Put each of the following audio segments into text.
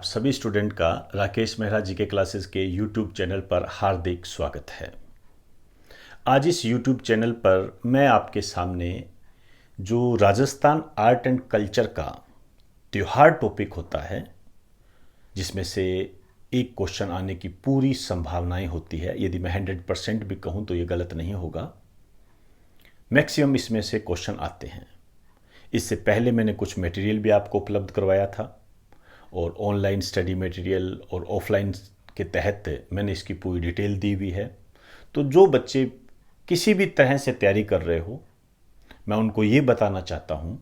सभी स्टूडेंट का Rakesh Mehra GK classes के यूट्यूब चैनल पर हार्दिक स्वागत है। आज इस यूट्यूब चैनल पर मैं आपके सामने जो राजस्थान आर्ट एंड कल्चर का त्योहार टॉपिक होता है, जिसमें से एक क्वेश्चन आने की पूरी संभावनाएं होती है। यदि मैं 100% भी कहूँ तो ये गलत नहीं होगा। मैक्सिमम इसमें से क्वेश्चन आते हैं। इससे पहले मैंने कुछ मटेरियल भी आपको उपलब्ध करवाया था और ऑनलाइन स्टडी मटेरियल और ऑफलाइन के तहत मैंने इसकी पूरी डिटेल दी हुई है। तो जो बच्चे किसी भी तरह से तैयारी कर रहे हो, मैं उनको ये बताना चाहता हूँ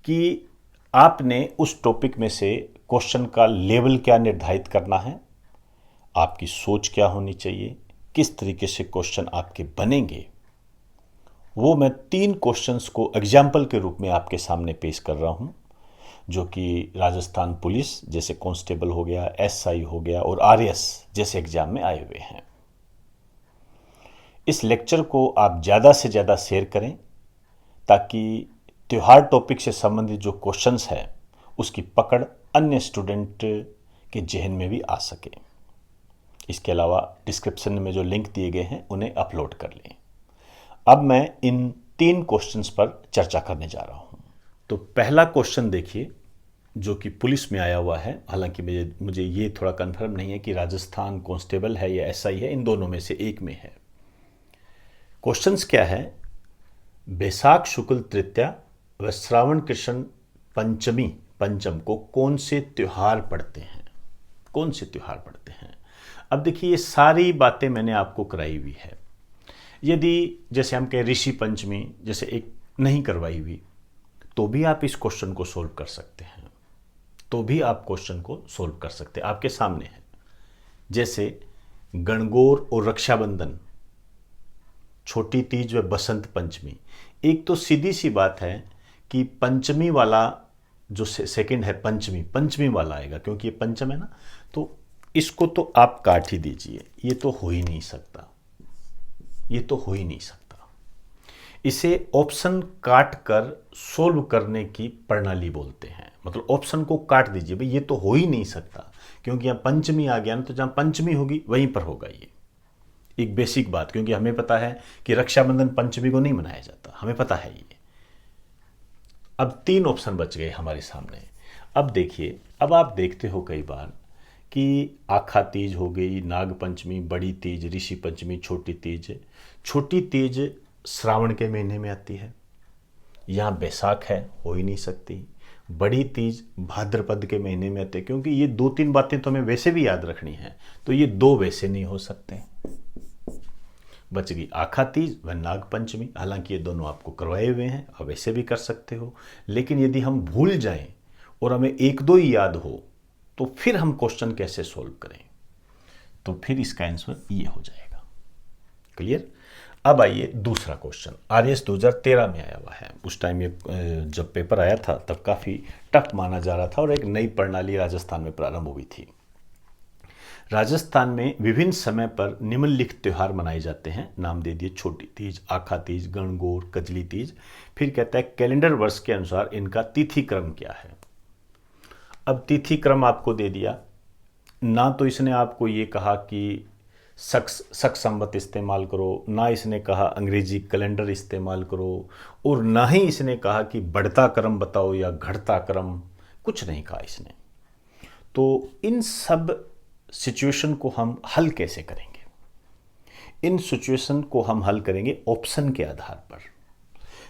कि आपने उस टॉपिक में से क्वेश्चन का लेवल क्या निर्धारित करना है, आपकी सोच क्या होनी चाहिए, किस तरीके से क्वेश्चन आपके बनेंगे, वो मैं 3 क्वेश्चंस को एग्जाम्पल के रूप में आपके सामने पेश कर रहा हूँ, जो कि राजस्थान पुलिस जैसे कांस्टेबल हो गया, एसआई हो गया और आरएस जैसे एग्जाम में आए हुए हैं। इस लेक्चर को आप ज़्यादा से ज़्यादा शेयर करें ताकि त्योहार टॉपिक से संबंधित जो क्वेश्चंस हैं उसकी पकड़ अन्य स्टूडेंट के जहन में भी आ सके। इसके अलावा डिस्क्रिप्शन में जो लिंक दिए गए हैं उन्हें अपलोड कर लें। अब मैं इन 3 क्वेश्चंस पर चर्चा करने जा रहा हूँ। तो पहला क्वेश्चन देखिए, जो कि पुलिस में आया हुआ है। हालांकि मुझे ये थोड़ा कंफर्म नहीं है कि राजस्थान कांस्टेबल है या एसआई है, इन दोनों में से एक में है। क्वेश्चंस क्या है? बैसाख शुक्ल तृतीया व श्रावण कृष्ण पंचम को कौन से त्योहार पड़ते हैं? कौन से त्योहार पड़ते हैं? अब देखिए, ये सारी बातें मैंने आपको कराई हुई है। यदि जैसे हम कहें ऋषि पंचमी जैसे एक नहीं करवाई हुई, तो भी आप इस क्वेश्चन को सोल्व कर सकते हैं। आपके सामने है। जैसे गणगौर और रक्षाबंधन, छोटी तीज व बसंत पंचमी। एक तो सीधी सी बात है कि पंचमी वाला जो सेकंड है, पंचमी वाला आएगा, क्योंकि ये पंचम है ना, तो इसको तो आप काट ही दीजिए। ये तो हो ही नहीं सकता। इसे ऑप्शन काट कर सोल्व करने की प्रणाली बोलते हैं। मतलब ऑप्शन को काट दीजिए, भाई ये तो हो ही नहीं सकता, क्योंकि यहाँ पंचमी आ गया ना, तो जहाँ पंचमी होगी वहीं पर होगा। ये एक बेसिक बात, क्योंकि हमें पता है कि रक्षाबंधन पंचमी को नहीं मनाया जाता, हमें पता है ये। अब 3 ऑप्शन बच गए हमारे सामने। अब देखिए, अब आप देखते हो कई बार कि आखा तीज हो गई, नाग पंचमी, बड़ी तीज, ऋषि पंचमी, छोटी तीज श्रावण के महीने में आती है। यहाँ बैसाख है, हो ही नहीं सकती। बड़ी तीज भाद्रपद के महीने में आती है, क्योंकि ये 2-3 बातें तो हमें वैसे भी याद रखनी है, तो ये 2 वैसे नहीं हो सकते। बच गई आखा तीज व नाग पंचमी। हालांकि ये दोनों आपको करवाए हुए हैं, आप वैसे भी कर सकते हो। लेकिन यदि हम भूल जाएं और हमें 1-2 ही याद हो, तो फिर हम क्वेश्चन कैसे सोल्व करें? तो फिर इसका आंसर ये हो जाएगा। क्लियर? अब आइए दूसरा क्वेश्चन। आरएस 2013 में आया हुआ है। उस टाइम ये जब पेपर आया था तब काफ़ी टफ माना जा रहा था और एक नई प्रणाली राजस्थान में प्रारंभ हुई थी। राजस्थान में विभिन्न समय पर निम्नलिखित त्योहार मनाए जाते हैं। नाम दे दिए छोटी तीज, आखा तीज, गणगौर, कजली तीज। फिर कहता है कैलेंडर वर्ष के अनुसार इनका तिथि क्रम क्या है। अब तिथि क्रम आपको दे दिया ना, तो इसने आपको ये कहा कि शक संवत इस्तेमाल करो, ना इसने कहा अंग्रेजी कैलेंडर इस्तेमाल करो, और ना ही इसने कहा कि बढ़ता क्रम बताओ या घटता क्रम, कुछ नहीं कहा इसने। तो इन सब सिचुएशन को हम हल कैसे करेंगे? इन सिचुएशन को हम हल करेंगे ऑप्शन के आधार पर।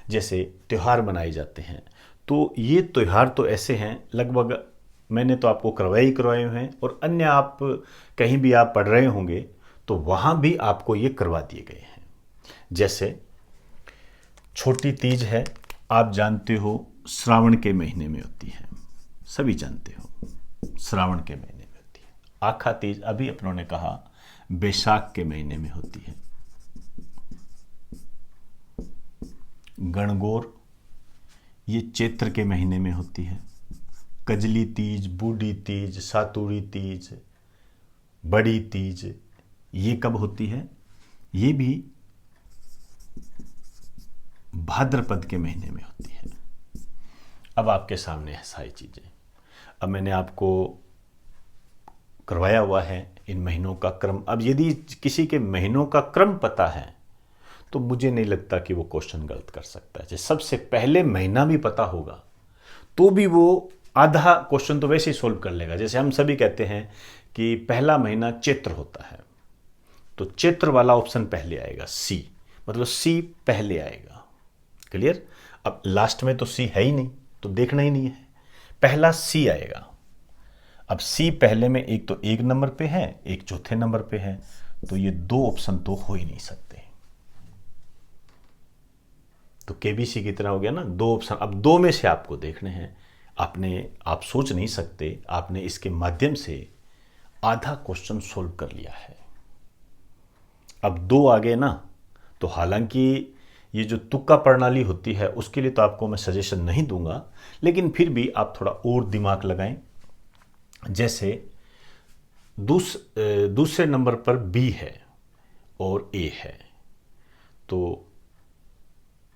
जैसे त्योहार मनाए जाते हैं, तो ये त्योहार तो ऐसे हैं, लगभग मैंने तो आपको करवाए हुए हैं, और अन्य आप कहीं भी आप पढ़ रहे होंगे तो वहाँ भी आपको ये करवा दिए गए हैं। जैसे छोटी तीज है, आप जानते हो श्रावण के महीने में होती है, सभी जानते हो श्रावण के महीने में होती है। आखा तीज अभी अपनों ने कहा बैसाख के महीने में होती है। गणगौर ये चैत्र के महीने में होती है। कजली तीज, बूढ़ी तीज, सातुड़ी तीज, बड़ी तीज, ये कब होती है? ये भी भाद्रपद के महीने में होती है। अब आपके सामने है सारी चीज़ें। अब मैंने आपको करवाया हुआ है इन महीनों का क्रम। अब यदि किसी के महीनों का क्रम पता है तो मुझे नहीं लगता कि वो क्वेश्चन गलत कर सकता है। जैसे सबसे पहले महीना भी पता होगा तो भी वो आधा क्वेश्चन तो वैसे ही सोल्व कर लेगा। जैसे हम सभी कहते हैं कि पहला महीना चैत्र होता है, तो चैत्र वाला ऑप्शन पहले आएगा, सी, मतलब सी पहले आएगा। क्लियर? अब लास्ट में तो सी है ही नहीं, तो देखना ही नहीं है, पहला सी आएगा। अब सी पहले में एक तो 1 नंबर पे है, एक चौथे नंबर पे है, तो ये 2 ऑप्शन तो हो ही नहीं सकते। तो केबीसी की तरह हो गया ना, 2 ऑप्शन। अब 2 में से आपको देखने हैं। आप सोच नहीं सकते, आपने इसके माध्यम से आधा क्वेश्चन सोल्व कर लिया है। अब 2 आ गए ना, तो हालांकि ये जो तुक्का प्रणाली होती है उसके लिए तो आपको मैं सजेशन नहीं दूंगा, लेकिन फिर भी आप थोड़ा और दिमाग लगाएं। जैसे दूसरे नंबर पर बी है और ए है, तो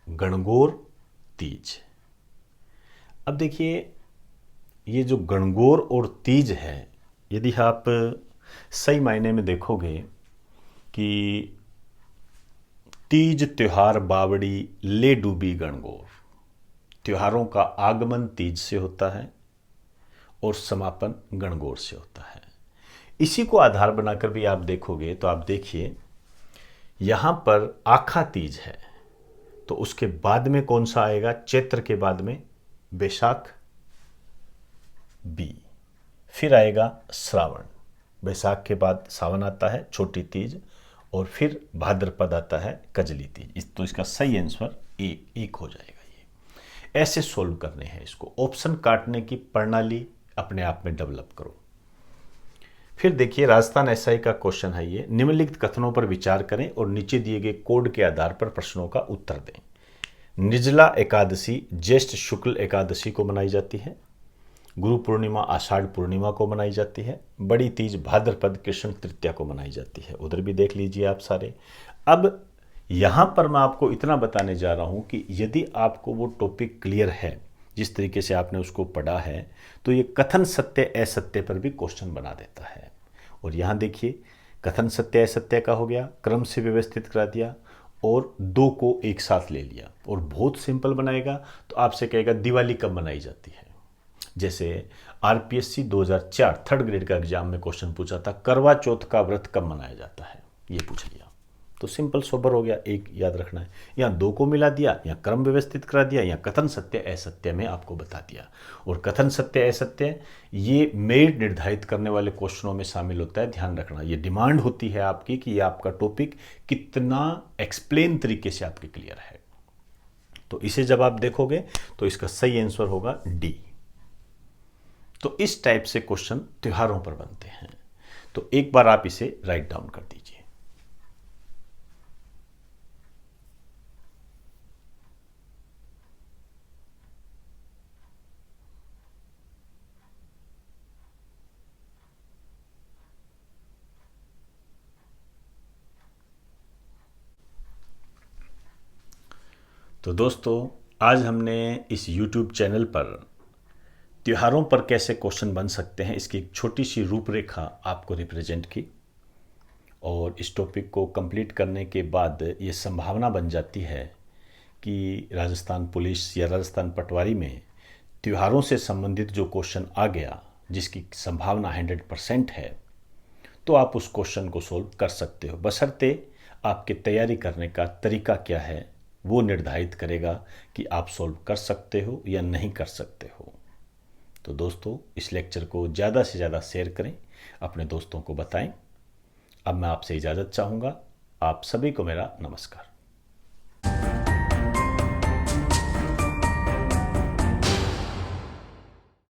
गणगौर तीज। अब देखिए, ये जो गणगौर और तीज है, यदि आप सही मायने में देखोगे कि तीज त्योहार बावड़ी ले डूबी गणगौर, त्योहारों का आगमन तीज से होता है और समापन गणगौर से होता है। इसी को आधार बनाकर भी आप देखोगे तो आप देखिए, यहां पर आखा तीज है, तो उसके बाद में कौन सा आएगा? चैत्र के बाद में बैसाख, बी। फिर आएगा श्रावण, बैसाख के बाद सावन आता है, छोटी तीज, और फिर भाद्रपद आता है, कजली तीज। तो इसका सही आंसर एक हो जाएगा। ये ऐसे सोल्व करने हैं इसको। ऑप्शन काटने की प्रणाली अपने आप में डेवलप करो। फिर देखिए, राजस्थान एसआई का क्वेश्चन है ये। निम्नलिखित कथनों पर विचार करें और नीचे दिए गए कोड के आधार पर प्रश्नों का उत्तर दें। निर्जला एकादशी ज्येष्ठ शुक्ल एकादशी को मनाई जाती है। गुरु पूर्णिमा आषाढ़ पूर्णिमा को मनाई जाती है। बड़ी तीज भाद्रपद कृष्ण तृतीया को मनाई जाती है। उधर भी देख लीजिए आप सारे। अब यहाँ पर मैं आपको इतना बताने जा रहा हूँ कि यदि आपको वो टॉपिक क्लियर है, जिस तरीके से आपने उसको पढ़ा है, तो ये कथन सत्य असत्य पर भी क्वेश्चन बना देता है। और यहाँ देखिए, कथन सत्य असत्य का हो गया, क्रम से व्यवस्थित करा दिया और 2 को एक साथ ले लिया। और बहुत सिंपल बनाएगा तो आपसे कहेगा दिवाली कब मनाई जाती है। जैसे आरपीएससी 2004 3rd ग्रेड का एग्जाम में क्वेश्चन पूछा था, करवा चौथ का व्रत कब मनाया जाता है, ये पूछ लिया। तो सिंपल सोबर हो गया, एक याद रखना है। यहाँ 2 को मिला दिया, यहाँ क्रम व्यवस्थित करा दिया, यहाँ कथन सत्य असत्य में आपको बता दिया। और कथन सत्य असत्य ये मेरिट निर्धारित करने वाले क्वेश्चनों में शामिल होता है, ध्यान रखना। ये डिमांड होती है आपकी कि ये आपका टॉपिक कितना एक्सप्लेन तरीके से आपके क्लियर है। तो इसे जब आप देखोगे तो इसका सही आंसर होगा डी। तो इस टाइप से क्वेश्चन त्योहारों पर बनते हैं। तो एक बार आप इसे राइट डाउन कर दीजिए। तो दोस्तों, आज हमने इस YouTube चैनल पर त्योहारों पर कैसे क्वेश्चन बन सकते हैं, इसकी एक छोटी सी रूपरेखा आपको रिप्रेजेंट की। और इस टॉपिक को कंप्लीट करने के बाद ये संभावना बन जाती है कि राजस्थान पुलिस या राजस्थान पटवारी में त्योहारों से संबंधित जो क्वेश्चन आ गया, जिसकी संभावना 100% है, तो आप उस क्वेश्चन को सोल्व कर सकते हो। बशर्ते आपके तैयारी करने का तरीका क्या है वो निर्धारित करेगा कि आप सोल्व कर सकते हो या नहीं कर सकते हो। तो दोस्तों, इस लेक्चर को ज़्यादा से ज़्यादा शेयर करें, अपने दोस्तों को बताएं। अब मैं आपसे इजाज़त चाहूँगा। आप सभी को मेरा नमस्कार।